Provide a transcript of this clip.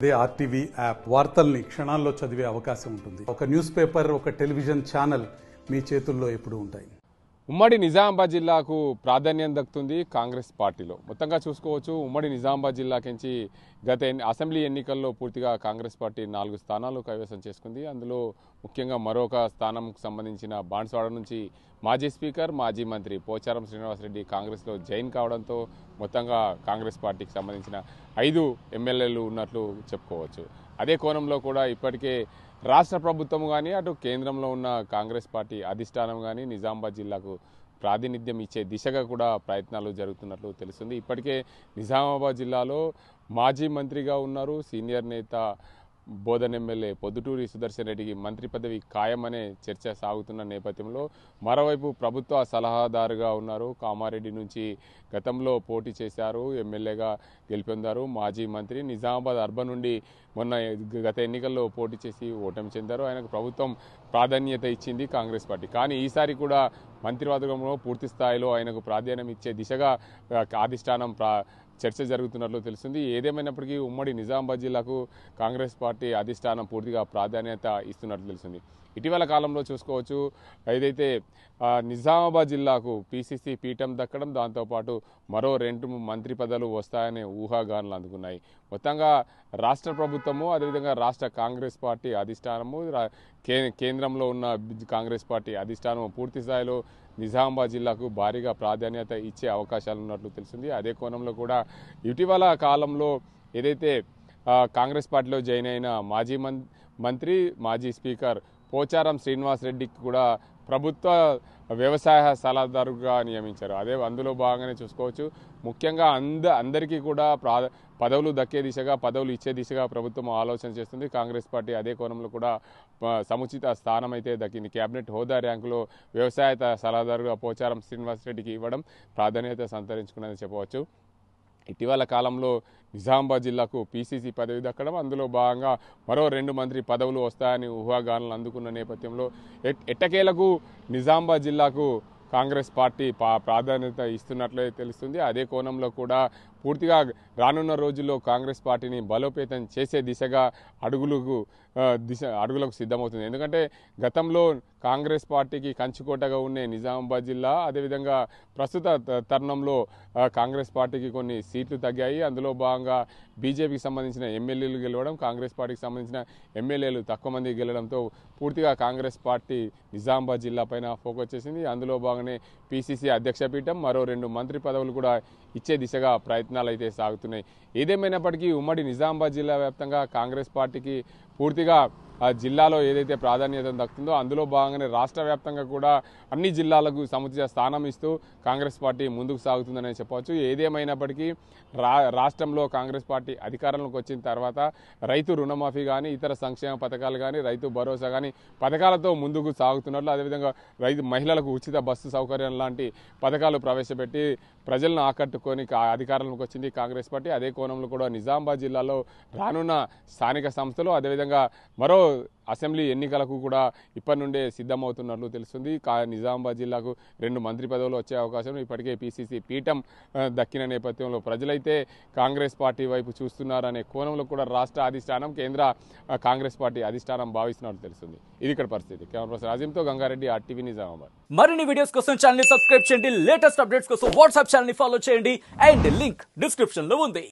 అదే RTV app వార్తల్ని క్షణాల్లో చదివే అవకాశం ఉంటుంది. ఒక న్యూస్ పేపర్, ఒక టెలివిజన్ ఛానల్ మీ చేతుల్లో ఎప్పుడూ ఉంటాయి. ఉమ్మడి నిజామాబాద్ జిల్లాకు ప్రాధాన్యం దక్కుతుంది కాంగ్రెస్ పార్టీలో. మొత్తంగా చూసుకోవచ్చు, ఉమ్మడి నిజామాబాద్ జిల్లాకించి గత అసెంబ్లీ ఎన్నికల్లో పూర్తిగా కాంగ్రెస్ పార్టీ 4 స్థానాలు కైవసం చేసుకుంది. అందులో ముఖ్యంగా మరొక స్థానంకు సంబంధించిన బాన్స్వాడ నుంచి మాజీ స్పీకర్, మాజీ మంత్రి పోచారం శ్రీనివాసరెడ్డి కాంగ్రెస్లో జాయిన్ కావడంతో మొత్తంగా కాంగ్రెస్ పార్టీకి సంబంధించిన 5 ఎమ్మెల్యేలు ఉన్నట్లు చెప్పుకోవచ్చు. అదే కోణంలో కూడా ఇప్పటికే రాష్ట్ర ప్రభుత్వం కానీ అటు కేంద్రంలో ఉన్న కాంగ్రెస్ పార్టీ అధిష్టానం కానీ నిజామాబాద్ జిల్లాకు ప్రాతినిధ్యం ఇచ్చే దిశగా కూడా ప్రయత్నాలు జరుగుతున్నట్లు తెలుస్తుంది. ఇప్పటికే నిజామాబాద్ జిల్లాలో మాజీ మంత్రిగా ఉన్నారు సీనియర్ నేత బోధన్ ఎమ్మెల్యే పొద్దుటూరి సుదర్శన్ రెడ్డికి మంత్రి పదవి ఖాయమనే చర్చ సాగుతున్న నేపథ్యంలో మరోవైపు ప్రభుత్వ సలహాదారుగా ఉన్నారు కామారెడ్డి నుంచి గతంలో పోటీ చేశారు, ఎమ్మెల్యేగా గెలుపొందారు మాజీ మంత్రి. నిజామాబాద్ అర్బన్ నుండి మొన్న గత ఎన్నికల్లో పోటీ చేసి ఓటమి చెందారు. ఆయనకు ప్రభుత్వం ప్రాధాన్యత ఇచ్చింది కాంగ్రెస్ పార్టీ. కానీ ఈసారి కూడా మంత్రివర్గంలో పూర్తి స్థాయిలో ఆయనకు ప్రాధాన్యం ఇచ్చే దిశగా అధిష్టానం చర్చ జరుగుతున్నట్లు తెలుస్తుంది. ఏదేమైనప్పటికీ ఉమ్మడి నిజామాబాద్ జిల్లాకు కాంగ్రెస్ పార్టీ అధిష్టానం పూర్తిగా ప్రాధాన్యత ఇస్తున్నట్లు తెలుస్తుంది. ఇటీవల కాలంలో చూసుకోవచ్చు, ఏదైతే నిజామాబాద్ జిల్లాకు పీసీసీ పీఠం దక్కడం, దాంతోపాటు మరో 2 మంత్రి పదవులు వస్తాయనే ఊహాగానాలు అందుకున్నాయి. మొత్తంగా రాష్ట్ర ప్రభుత్వము, అదేవిధంగా రాష్ట్ర కాంగ్రెస్ పార్టీ అధిష్టానము, కేంద్రంలో ఉన్న కాంగ్రెస్ పార్టీ అధిష్టానము పూర్తి స్థాయిలో నిజామాబాద్ జిల్లాకు భారీగా ప్రాధాన్యత ఇచ్చే అవకాశాలు ఉన్నట్లు తెలిసింది. అదే కోణంలో కూడా ఇటీవల కాలంలో ఏదైతే కాంగ్రెస్ పార్టీలో జాయిన్ అయిన మాజీ మంత్రి, మాజీ స్పీకర్ పోచారం శ్రీనివాసరెడ్డికి కూడా ప్రభుత్వ వ్యవసాయ సలహాదారుగా నియమించారు. అందులో భాగంగానే చూసుకోవచ్చు, ముఖ్యంగా అందరికీ కూడా పదవులు దక్కే దిశగా, పదవులు ఇచ్చే దిశగా ప్రభుత్వం ఆలోచన చేస్తుంది. కాంగ్రెస్ పార్టీ అదే కోణంలో కూడా సముచిత స్థానం అయితే దక్కింది. కేబినెట్ హోదా ర్యాంకులో వ్యవసాయ సలహాదారుగా పోచారం శ్రీనివాసరెడ్డికి ఇవ్వడం ప్రాధాన్యత సంతరించుకున్నదని చెప్పవచ్చు. ఇటీవల కాలంలో నిజామాబాద్ జిల్లాకు పీసీసీ పదవి దక్కడం, అందులో భాగంగా మరో 2 మంత్రి పదవులు వస్తాయని ఊహాగానాలు అందుకున్న నేపథ్యంలో ఎట్టకేలకు నిజామాబాద్ జిల్లాకు కాంగ్రెస్ పార్టీ ప్రాధాన్యత ఇస్తున్నట్లే తెలుస్తుంది. అదే కోణంలో కూడా పూర్తిగా రానున్న రోజుల్లో కాంగ్రెస్ పార్టీని బలోపేతం చేసే దిశగా అడుగులకు సిద్ధమవుతుంది. ఎందుకంటే గతంలో కాంగ్రెస్ పార్టీకి కంచుకోటగా ఉండే నిజామాబాద్ జిల్లా, అదేవిధంగా ప్రస్తుత తరుణంలో కాంగ్రెస్ పార్టీకి కొన్ని సీట్లు తగ్గాయి. అందులో భాగంగా బీజేపీకి సంబంధించిన ఎమ్మెల్యేలు గెలవడం, కాంగ్రెస్ పార్టీకి సంబంధించిన ఎమ్మెల్యేలు తక్కువ మంది గెలవడంతో పూర్తిగా కాంగ్రెస్ పార్టీ నిజామాబాద్ జిల్లా పైన ఫోకస్ చేసింది. అందులో భాగంగానే పీసీసీ అధ్యక్ష పీఠం, మరో 2 మంత్రి పదవులు కూడా ఇచ్చే దిశగా ప్రయత్నాలు అయితే సాగుతున్నాయి. ఏదేమైనప్పటికీ ఉమ్మడి నిజామాబాద్ జిల్లా వ్యాప్తంగా కాంగ్రెస్ పార్టీకి పూర్తిగా ఆ జిల్లాలో ఏదైతే ప్రాధాన్యత దక్కుతుందో అందులో భాగంగానే రాష్ట్ర వ్యాప్తంగా కూడా అన్ని జిల్లాలకు సముచిత స్థానం ఇస్తూ కాంగ్రెస్ పార్టీ ముందుకు సాగుతుందనే చెప్పవచ్చు. ఏదేమైనప్పటికీ రాష్ట్రంలో కాంగ్రెస్ పార్టీ అధికారంలోకి వచ్చిన తర్వాత రైతు రుణమాఫీ కానీ, ఇతర సంక్షేమ పథకాలు కానీ, రైతు భరోసా కానీ పథకాలతో ముందుకు సాగుతున్నట్లు, అదేవిధంగా మహిళలకు ఉచిత బస్సు సౌకర్యం లాంటి పథకాలు ప్రవేశపెట్టి ప్రజలను ఆకట్టుకొని అధికారంలోకి వచ్చింది కాంగ్రెస్ పార్టీ. అదే కోణంలో కూడా నిజామాబాద్ జిల్లాలో రానున్న స్థానిక సంస్థలు, అదేవిధంగా మరో అసెంబ్లీ ఎన్నికలకు కూడా ఇప్పటి నుండే సిద్ధమవుతున్నట్లు తెలుస్తుంది. నిజామాబాద్ జిల్లాకు 2 మంత్రి పదవులు వచ్చే అవకాశం ఇప్పటికే పీసీసీ పీఠం దక్కిన నేపథ్యంలో ప్రజలైతే కాంగ్రెస్ పార్టీ వైపు చూస్తున్నారనే కోణంలో కూడా రాష్ట్ర అధిష్టానం, కేంద్ర కాంగ్రెస్ పార్టీ అధిష్టానం భావిస్తున్నట్లు తెలుస్తుంది. ఇది ఇక్కడ పరిస్థితి. కెమెరా పర్సన్ రాజీంతో గంగారెడ్డి, ఆర్టీవీ నిజామాబాద్. మరిన్ని వీడియోస్ కోసం ఛానల్ ని సబ్స్క్రైబ్ చేయండి, లేటెస్ట్ అప్డేట్స్ కోసం వాట్సాప్ ఛానల్ ని ఫాలో చేయండి అండ్ లింక్ డిస్క్రిప్షన్ లో ఉంది.